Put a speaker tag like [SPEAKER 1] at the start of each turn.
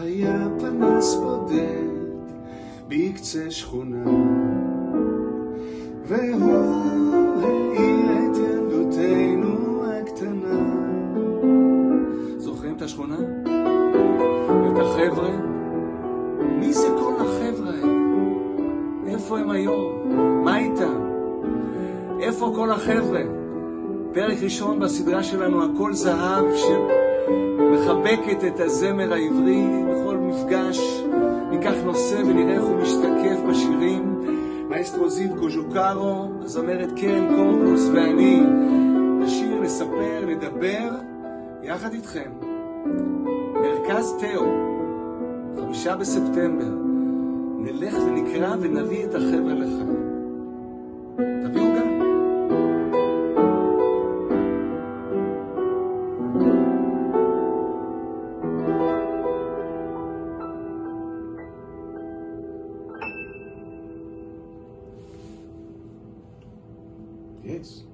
[SPEAKER 1] היה פנס בודד בקצה שכונה, והוא העיר את ילדותנו הקטנה. זוכרים את השכונה? את החבר'ה? מי זה כל החבר'ה האלה? איפה הם היום? מה איתם? איפה כל החבר'ה? פרק ראשון בסדרה שלנו, הכל זהב, שמחבקת את הזמר העברי בכל מפגש. ניקח נושא ונראה איך הוא משתקף בשירים. מאסטרו זיו קוז'וקרו, הזמרת קרן קורקוס ואני נשיר, נספר, נדבר יחד איתכם. מרכז תאו, 5 בספטמבר, נלך ונקרא ונביא את החבר'ה לך. תביאו גם. Yes.